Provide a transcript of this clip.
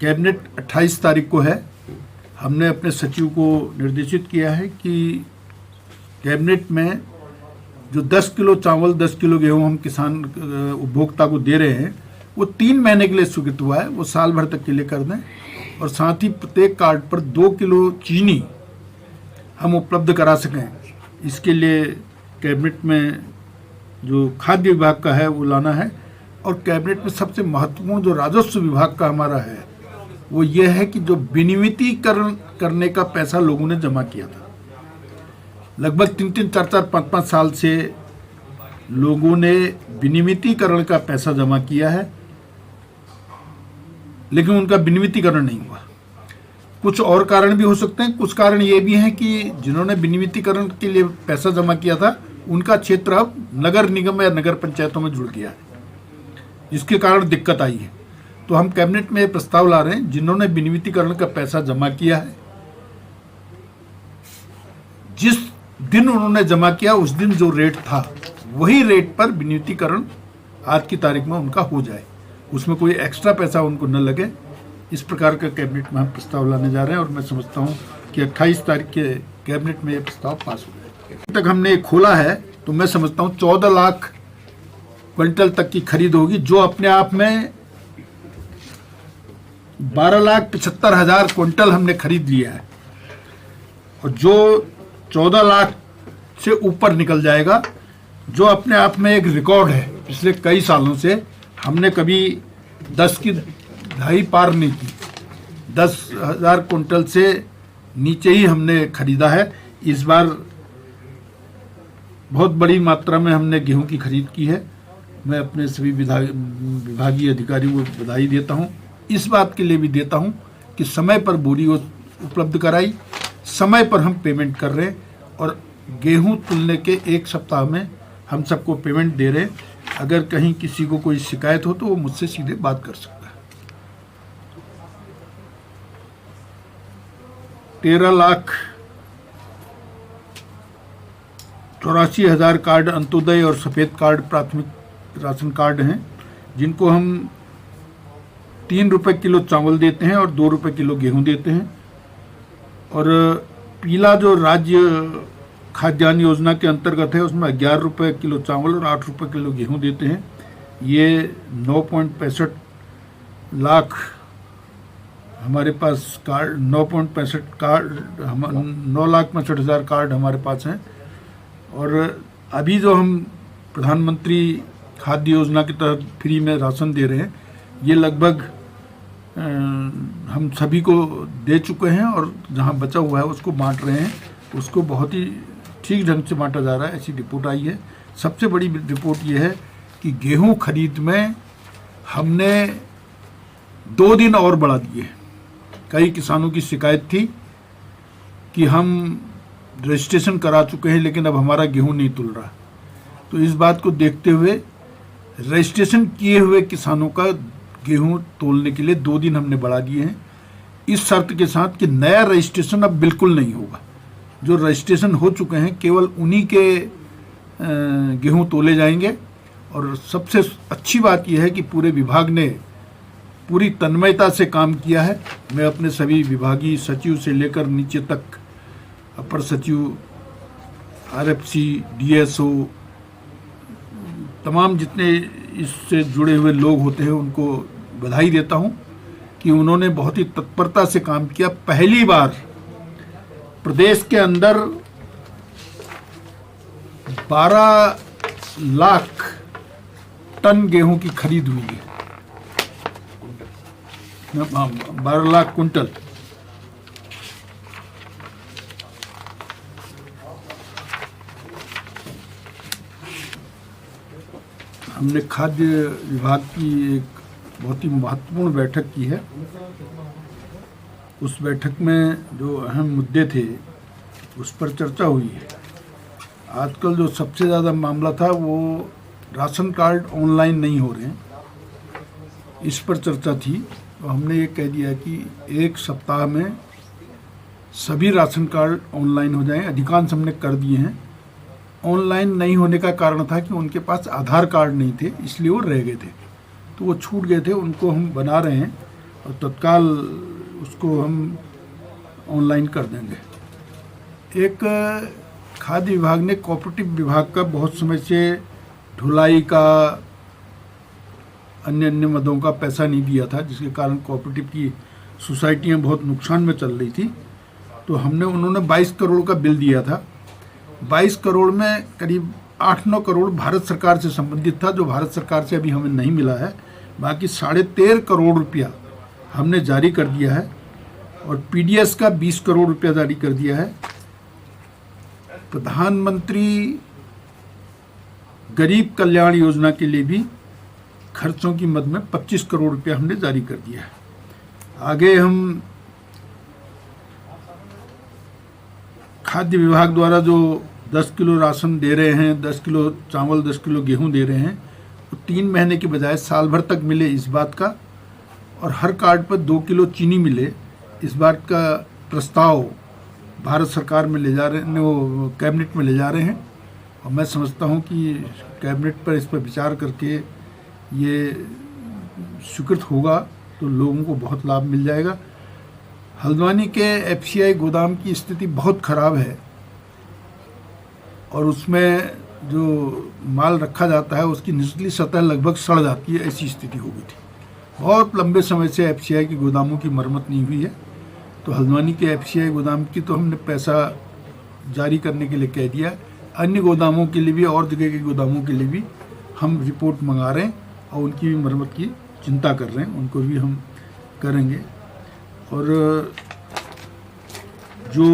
Cabinet 28 तारीख को है। हमने अपने सचिव को निर्देशित किया है कि कैबिनेट में जो 10 किलो चावल 10 किलो गेहूं हम किसान उपभोक्ता को दे रहे हैं वो 3 महीने के लिए स्वीकृत हुआ है, वो साल भर तक के लिए कर दें। और साथ ही प्रत्येक कार्ड पर 2 किलो चीनी हम उपलब्ध करा सकें, इसके लिए कैबिनेट में जो खाद्य विभाग का है वो लाना है। और कैबिनेट में सबसे महत्वपूर्ण जो राजस्व विभाग का हमारा है वो ये है कि जो विनियमितीकरण करने का पैसा लोगों ने जमा किया था, लगभग 3-3, 4-4, 5-5 साल से लोगों ने विनियमितीकरण का पैसा जमा किया है, लेकिन उनका विनियमितीकरण नहीं हुआ। कुछ और कारण भी हो सकते हैं। कुछ कारण ये भी हैं कि जिन्होंने विनियमितीकरण के लिए पैसा जमा किया था उनका क्षेत्र अब नगर निगम या नगर पंचायतों में जुड़ गया है, जिसके कारण दिक्कत आई है। तो हम कैबिनेट में प्रस्ताव ला रहे हैं, जिन्होंने विनियमितीकरण का पैसा जमा किया है, जिस दिन उन्होंने जमा किया उस दिन जो रेट था वही रेट पर विनियमितीकरण आज की तारीख में उनका हो जाए, उसमें कोई एक्स्ट्रा पैसा उनको न लगे। इस प्रकार का कैबिनेट में हम प्रस्ताव लाने जा रहे हैं और मैं समझता हूं कि 28 तारीख के कैबिनेट में ये प्रस्ताव पास हो जाएगा। तक हमने खोला है तो मैं समझता हूं 14 लाख क्विंटल तक की खरीद होगी, जो अपने आप में 12,75,000 क्विंटल हमने खरीद लिया है, और जो 14 लाख से ऊपर निकल जाएगा, जो अपने आप में एक रिकॉर्ड है। पिछले कई सालों से हमने कभी 10 की दहाई पार नहीं की, 10,000 क्विंटल से नीचे ही हमने खरीदा है। इस बार बहुत बड़ी मात्रा में हमने गेहूं की खरीद की है। मैं अपने सभी विभागीय अधिकारियों को बधाई देता हूं, इस बात के लिए भी देता हूं कि समय पर बोरी उपलब्ध कराई, समय पर हम पेमेंट कर रहे हैं, और गेहूं तुलने के 1 सप्ताह में हम सबको पेमेंट दे रहे हैं। अगर कहीं किसी को कोई शिकायत हो तो वो मुझसे सीधे बात कर सकता है। 13,84,000 कार्ड अंत्योदय और सफ़ेद कार्ड प्राथमिक राशन कार्ड हैं, जिनको हम 3 रुपये किलो चावल देते हैं और 2 रुपये किलो गेहूं देते हैं। और पीला जो राज्य खाद्यान्न योजना के अंतर्गत है उसमें 11 रुपये किलो चावल और 8 रुपये किलो गेहूं देते हैं। ये 9.65 लाख हमारे पास कार्ड, 9.65 कार्ड, हम 9,65,000 कार्ड हमारे पास हैं। और अभी जो हम प्रधानमंत्री खाद्य योजना के तहत फ्री में राशन दे रहे हैं, ये लगभग हम सभी को दे चुके हैं, और जहां बचा हुआ है उसको बांट रहे हैं। उसको बहुत ही ठीक ढंग से बांटा जा रहा है, ऐसी रिपोर्ट आई है। सबसे बड़ी रिपोर्ट ये है कि गेहूं खरीद में हमने 2 दिन और बढ़ा दिए। कई किसानों की शिकायत थी कि हम रजिस्ट्रेशन करा चुके हैं लेकिन अब हमारा गेहूं नहीं तुल रहा। तो इस बात को देखते हुए रजिस्ट्रेशन किए हुए किसानों का गेहूं तोलने के लिए 2 दिन हमने बढ़ा दिए हैं, इस शर्त के साथ कि नया रजिस्ट्रेशन अब बिल्कुल नहीं होगा। जो रजिस्ट्रेशन हो चुके हैं केवल उन्हीं के गेहूं तोले जाएंगे। और सबसे अच्छी बात यह है कि पूरे विभाग ने पूरी तन्मयता से काम किया है। मैं अपने सभी विभागीय सचिव से लेकर नीचे तक अपर सचिव, आरएफसी, डीएसओ, तमाम जितने इससे जुड़े हुए लोग होते हैं उनको बधाई देता हूं कि उन्होंने बहुत ही तत्परता से काम किया। पहली बार प्रदेश के अंदर 12 लाख टन गेहूं की खरीद हुई है, 12 लाख कुंटल। हमने खाद्य विभाग की एक बहुत ही महत्वपूर्ण बैठक की है। उस बैठक में जो अहम मुद्दे थे उस पर चर्चा हुई है। आजकल जो सबसे ज़्यादा मामला था वो राशन कार्ड ऑनलाइन नहीं हो रहे हैं, इस पर चर्चा थी। तो हमने ये कह दिया कि 1 सप्ताह में सभी राशन कार्ड ऑनलाइन हो जाएं। अधिकांश हमने कर दिए हैं। ऑनलाइन नहीं होने का कारण था कि उनके पास आधार कार्ड नहीं थे, इसलिए वो रह गए थे, तो वो छूट गए थे। उनको हम बना रहे हैं और तत्काल उसको हम ऑनलाइन कर देंगे। एक खाद्य विभाग ने कोऑपरेटिव विभाग का बहुत समय से ढुलाई का, अन्य मदों का पैसा नहीं दिया था, जिसके कारण कोऑपरेटिव की सोसाइटियां बहुत नुकसान में चल रही थी। तो उन्होंने 22 करोड़ का बिल दिया था। 22 करोड़ में करीब 8-9 करोड़ भारत सरकार से संबंधित था, जो भारत सरकार से अभी हमें नहीं मिला है। बाकी 13.5 करोड़ रुपया हमने जारी कर दिया है और पीडीएस का 20 करोड़ रुपया जारी कर दिया है। प्रधानमंत्री गरीब कल्याण योजना के लिए भी खर्चों की मद में 25 करोड़ रुपया हमने जारी कर दिया है। आगे हम खाद्य विभाग द्वारा जो 10 किलो राशन दे रहे हैं, 10 किलो चावल, 10 किलो गेहूं दे रहे हैं, वो 3 महीने की बजाय साल भर तक मिले, इस बात का, और हर कार्ड पर 2 किलो चीनी मिले, इस बात का प्रस्ताव भारत सरकार में ले जा रहे हैं, वो कैबिनेट में ले जा रहे हैं। और मैं समझता हूं कि कैबिनेट पर इस पर विचार करके ये स्वीकृत होगा तो लोगों को बहुत लाभ मिल जाएगा। हल्द्वानी के एफसीआई गोदाम की स्थिति बहुत खराब है और उसमें जो माल रखा जाता है उसकी निचली सतह लगभग सड़ जाती है, ऐसी स्थिति हो गई थी। बहुत लंबे समय से एफसीआई की गोदामों की मरम्मत नहीं हुई है। तो हल्द्वानी के एफसीआई गोदाम की तो हमने पैसा जारी करने के लिए कह दिया। अन्य गोदामों के लिए भी और जगह के गोदामों के लिए भी हम रिपोर्ट मंगा रहे हैं और उनकी भी मरम्मत की चिंता कर रहे हैं, उनको भी हम करेंगे। और जो